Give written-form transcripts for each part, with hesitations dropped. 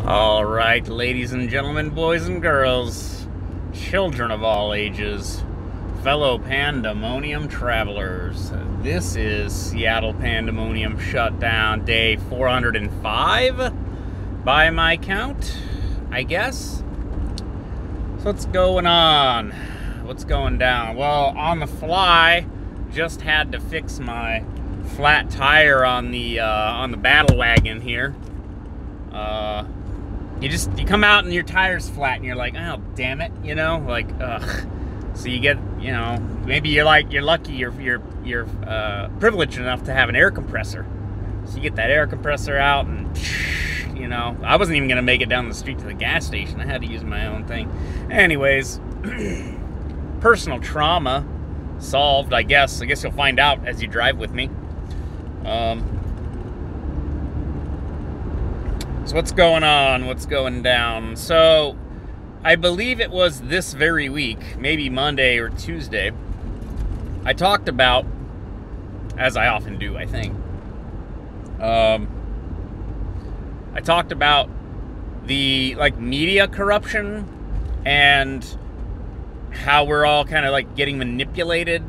All right, ladies and gentlemen, boys and girls, children of all ages, fellow Pandemonium travelers, this is Seattle Pandemonium Shutdown day 405 by my count, I guess. So what's going on? What's going down? Well, on the fly, just had to fix my flat tire on the battle wagon here. You come out and your tire's flat and you're like, oh, damn it, you know, like, ugh. So you get, you know, maybe you're lucky, you're privileged enough to have an air compressor. So you get that air compressor out and, you know, I wasn't even going to make it down the street to the gas station. I had to use my own thing. Anyways, personal trauma solved, I guess. I guess you'll find out as you drive with me. So what's going on? What's going down? So I believe it was this very week, maybe Monday or Tuesday, I talked about, as I often do, I think, I talked about the, like, media corruption and how we're all kind of, like, getting manipulated,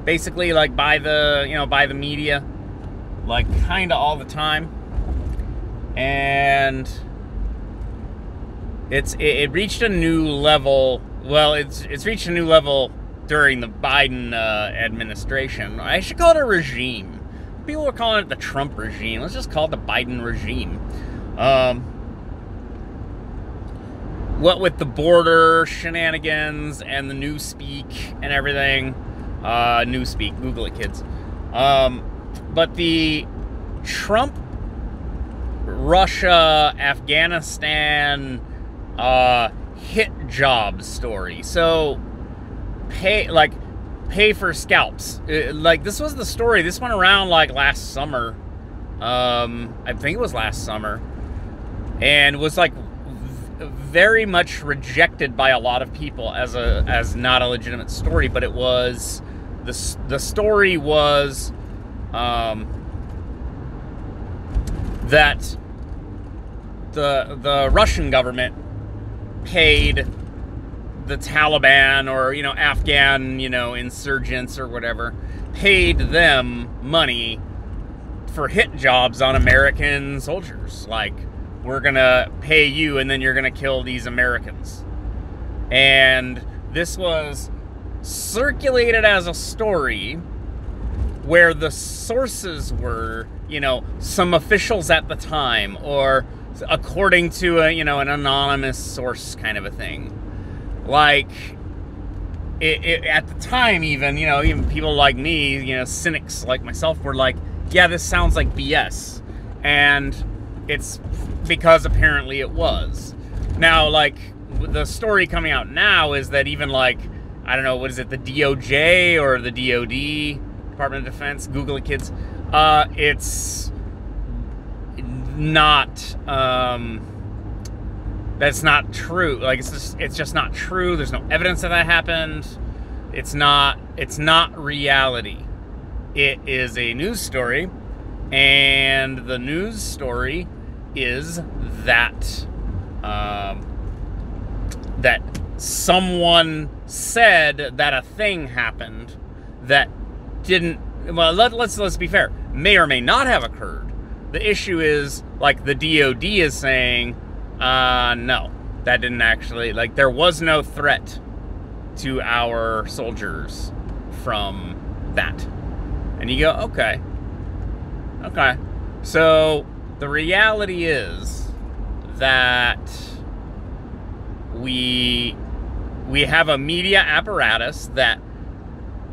basically, like, by the, you know, by the media, like, kind of all the time. And it reached a new level. Well, it's reached a new level during the Biden administration. I should call it a regime. People are calling it the Trump regime. Let's just call it the Biden regime. What with the border shenanigans and the newspeak and everything. Newspeak, Google it, kids. But the Trump, Russia, Afghanistan, hit job story. So pay for scalps. Like, this was the story. This went around like last summer. I think it was last summer, and was like very much rejected by a lot of people as not a legitimate story. But it was the story was that the Russian government paid the Taliban, or, you know, Afghan, you know, insurgents or whatever, paid them money for hit jobs on American soldiers. Like, we're gonna pay you and then you're gonna kill these Americans. And this was circulated as a story where the sources were, you know, some officials at the time, or according to a, you know, an anonymous source kind of a thing. Like, at the time, even, you know, even people like me, you know, cynics like myself, were like, yeah, this sounds like BS. And it's because apparently it was. Now, like, the story coming out now is that even, like, I don't know, what is it, the DOJ or the DOD, Department of Defense, Google it, kids, it's not, that's not true. Like, it's just not true. There's no evidence that happened. It's not reality. It is a news story, and the news story is that that someone said that a thing happened that didn't, well, let's be fair, may or may not have occurred. The issue is, like, the DOD is saying, no, that didn't actually, like, there was no threat to our soldiers from that. And you go, okay. So the reality is that we have a media apparatus that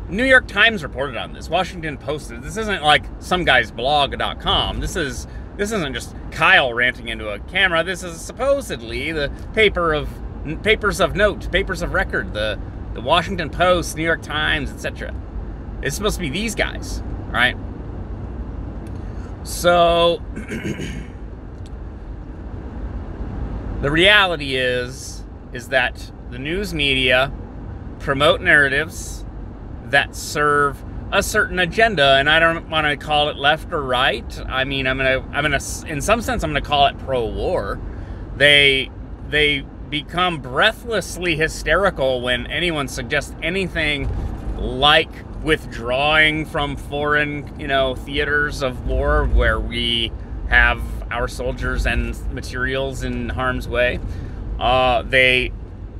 New York Times reported on this. Washington Post. This isn't like some guy's blog.com. This isn't just Kyle ranting into a camera. This is supposedly the papers of note, papers of record, the Washington Post, New York Times, etc. It's supposed to be these guys, right? So the reality is that the news media promote narratives that serve a certain agenda, and I don't want to call it left or right. I mean, I'm gonna, in some sense, I'm gonna call it pro-war. They become breathlessly hysterical when anyone suggests anything like withdrawing from foreign, theaters of war where we have our soldiers and materials in harm's way.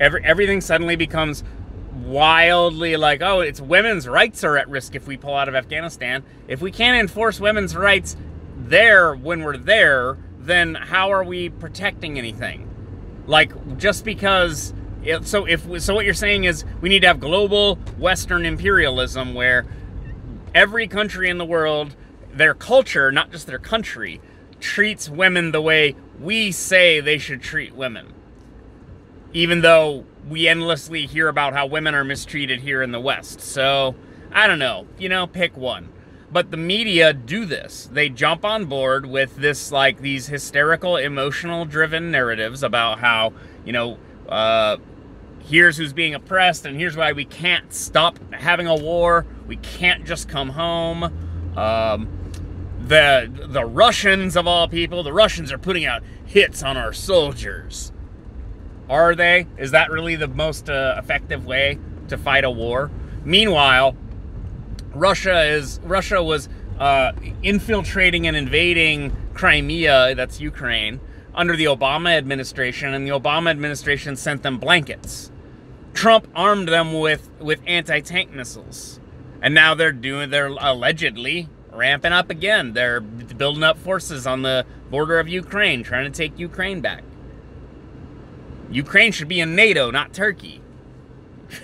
Everything suddenly becomes wildly like, oh, it's women's rights are at risk if we pull out of Afghanistan. If we can't enforce women's rights there when we're there, then how are we protecting anything? Like, just because... So what you're saying is we need to have global Western imperialism where every country in the world, their culture, not just their country, treats women the way we say they should treat women. Even though we endlessly hear about how women are mistreated here in the West. So, I don't know. Pick one. But the media do this. They jump on board with this, like, these hysterical, emotional-driven narratives about how, here's who's being oppressed, and here's why we can't stop having a war. We can't just come home. The Russians, of all people, the Russians are putting out hits on our soldiers. Are they? Is that really the most effective way to fight a war? Meanwhile, Russia was infiltrating and invading Crimea, that's Ukraine, under the Obama administration, and the Obama administration sent them blankets. Trump armed them with anti-tank missiles. And now they're allegedly ramping up again. They're building up forces on the border of Ukraine, trying to take Ukraine back. Ukraine should be in NATO, not Turkey.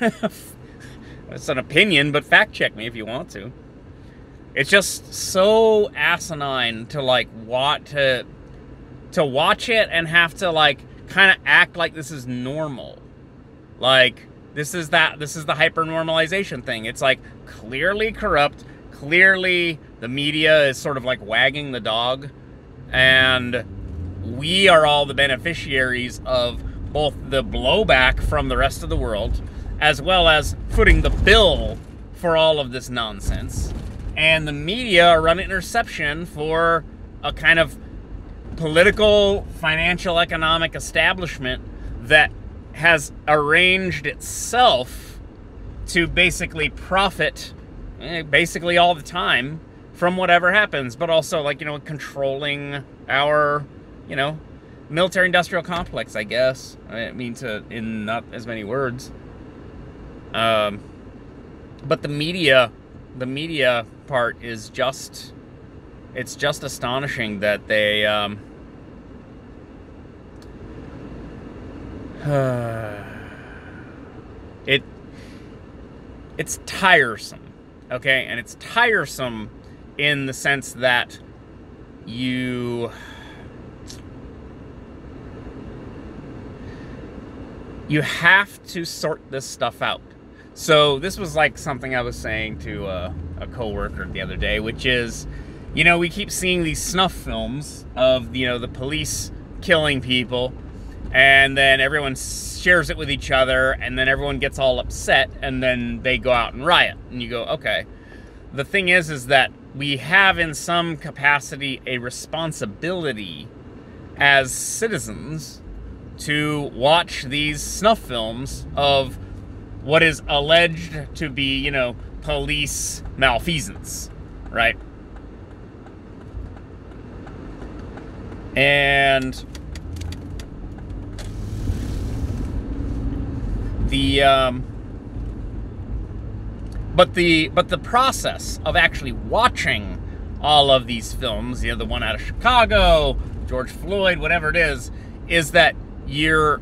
That's an opinion, but fact check me if you want to. It's just so asinine to like watch it and have to like kind of act like this is normal. Like this is the hyper normalization thing. It's like clearly corrupt, clearly the media is sort of like wagging the dog, and we are all the beneficiaries of both the blowback from the rest of the world, as well as footing the bill for all of this nonsense. And the media are running interception for a kind of political, financial, economic establishment that has arranged itself to basically profit basically all the time from whatever happens, but also like, controlling our, military-industrial complex, I guess. I mean, in not as many words. But the media part is just, it's just astonishing that they, it's tiresome, okay? And it's tiresome in the sense that you have to sort this stuff out. So this was like something I was saying to a coworker the other day, which is, we keep seeing these snuff films of, the police killing people, and then everyone shares it with each other, and then everyone gets all upset, and then they go out and riot. And you go, okay. The thing is that we have in some capacity a responsibility as citizens to watch these snuff films of what is alleged to be, police malfeasance, right? And but the process of actually watching all of these films, the one out of Chicago, George Floyd, whatever it is that you're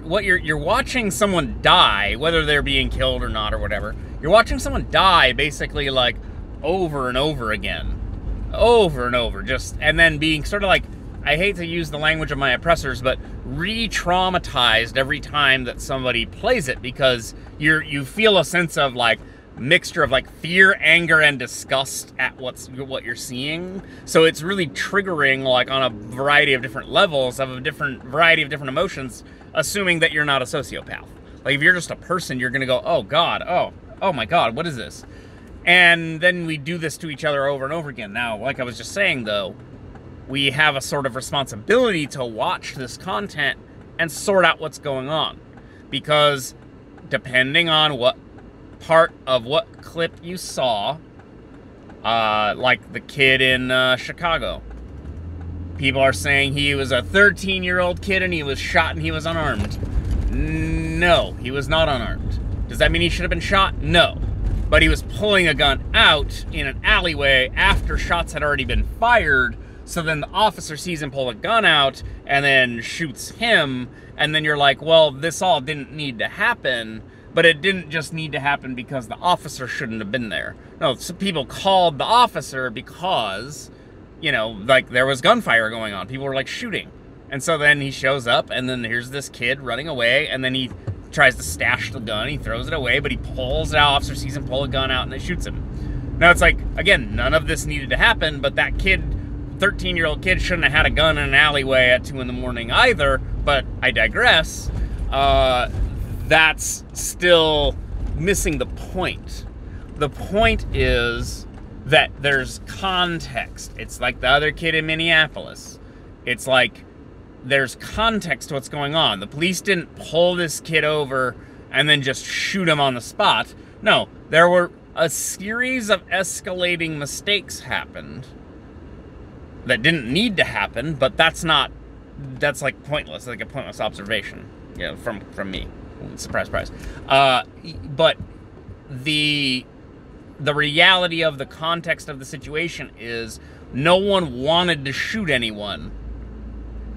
watching someone die, whether they're being killed or not or whatever. You're watching someone die basically like over and over again. Over and over. And then being sort of like, I hate to use the language of my oppressors, but re-traumatized every time that somebody plays it, because you feel a sense of like mixture of like fear, anger, and disgust at what you're seeing. So it's really triggering like on a variety of different levels of a variety of different emotions, assuming that you're not a sociopath. Like if you're just a person, you're gonna go, oh God, oh my God, what is this? And then we do this to each other over and over again. Now, like I was just saying, though, we have a sort of responsibility to watch this content and sort out what's going on. Because depending on what part of what clip you saw, like the kid in Chicago, people are saying he was a 13-year-old kid and he was shot and he was unarmed. No, he was not unarmed. Does that mean he should have been shot? No. But he was pulling a gun out in an alleyway after shots had already been fired. So then the officer sees him pull a gun out and then shoots him. And then you're like, well, this all didn't need to happen. But it didn't just need to happen because the officer shouldn't have been there. No, some people called the officer because, you know, like there was gunfire going on. People were like shooting. And so then he shows up and then here's this kid running away and then he tries to stash the gun. He throws it away, but he pulls it out. Officer sees him pull a gun out and they shoots him. Now it's like, again, none of this needed to happen, but that kid, 13-year-old kid, shouldn't have had a gun in an alleyway at 2 in the morning either, but I digress. That's still missing the point. The point is that there's context. It's like the other kid in Minneapolis. It's like there's context to what's going on. The police didn't pull this kid over and then just shoot him on the spot. No, there were a series of escalating mistakes happened that didn't need to happen, but that's like pointless, like a pointless observation, you know, from me. Surprise, surprise. But the reality of the context of the situation is no one wanted to shoot anyone,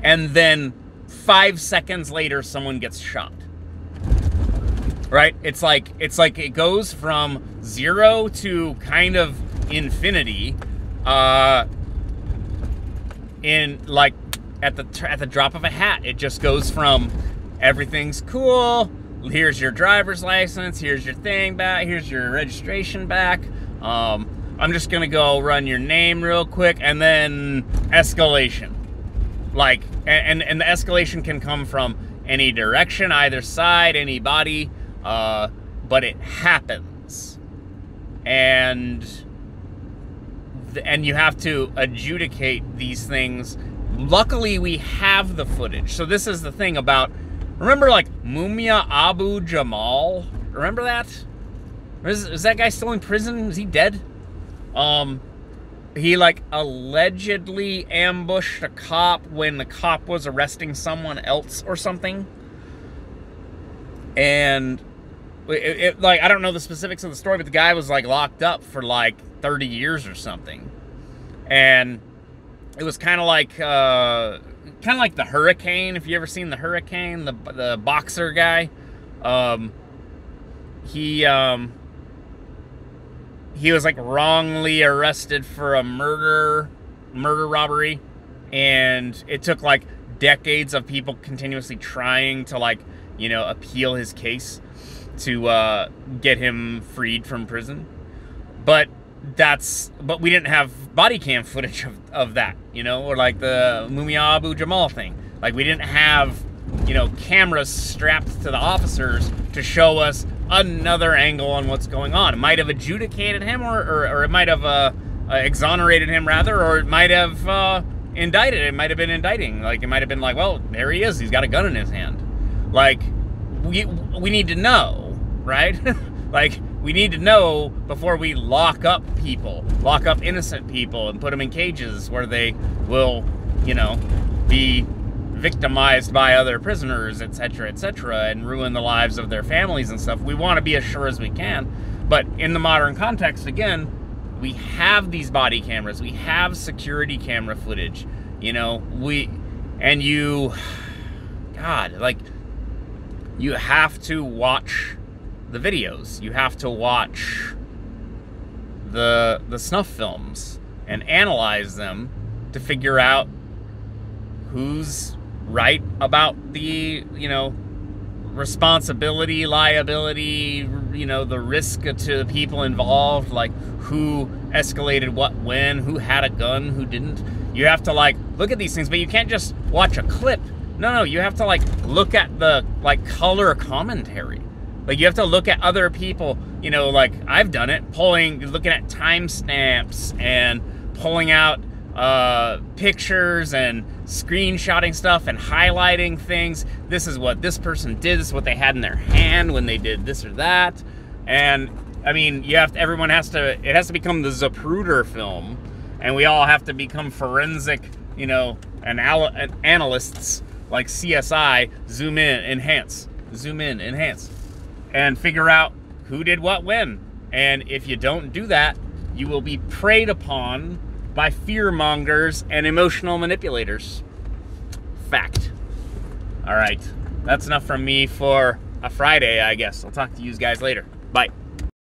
and then 5 seconds later someone gets shot. Right? It's like it goes from 0 to kind of infinity in like at the drop of a hat. It just goes from everything's cool, here's your driver's license, here's your thing back, here's your registration back, I'm just gonna go run your name real quick, and then escalation. Like, and the escalation can come from any direction, either side, anybody, but it happens. And you have to adjudicate these things. Luckily, we have the footage. So this is the thing about, remember like Mumia Abu Jamal? Remember that? Is that guy still in prison? Is he dead? He like allegedly ambushed a cop when the cop was arresting someone else or something. And it like, I don't know the specifics of the story, but the guy was like locked up for like 30 years or something. And it was kind of like the Hurricane. If you ever seen the Hurricane, the boxer guy, he was like wrongly arrested for a murder robbery, and it took like decades of people continuously trying to, like, you know, appeal his case to get him freed from prison. But we didn't have body cam footage of that, you know, or like the Mumia Abu Jamal thing. Like, we didn't have, you know, cameras strapped to the officers to show us another angle on what's going on. It might have adjudicated him, or it might have exonerated him, rather, or it might have indicted. It might have been indicting. Like, it might have been like, well, there he is. He's got a gun in his hand. Like, we need to know, right? Like, we need to know before we lock up people, lock up innocent people, and put them in cages where they will, you know, be victimized by other prisoners, etc., and ruin the lives of their families and stuff. We want to be as sure as we can. But in the modern context, again, we have these body cameras. We have security camera footage. You know, God, like, you have to watch the videos. You have to watch the snuff films and analyze them to figure out who's right about the, you know, responsibility, liability, you know, the risk to the people involved, like who escalated what when, who had a gun, who didn't. You have to, like, look at these things, but you can't just watch a clip. No, you have to, like, look at the, like, color commentary. Like, you have to look at other people, you know, like I've done it, looking at timestamps and pulling out pictures and screenshotting stuff and highlighting things. This is what this person did. This is what they had in their hand when they did this or that. And I mean, everyone has to, it has to become the Zapruder film, and we all have to become forensic, you know, analysts like CSI, zoom in, enhance, and figure out who did what when. And if you don't do that, you will be preyed upon by fear-mongers and emotional manipulators. Fact. All right, that's enough from me for a Friday, I guess. I'll talk to you guys later. Bye.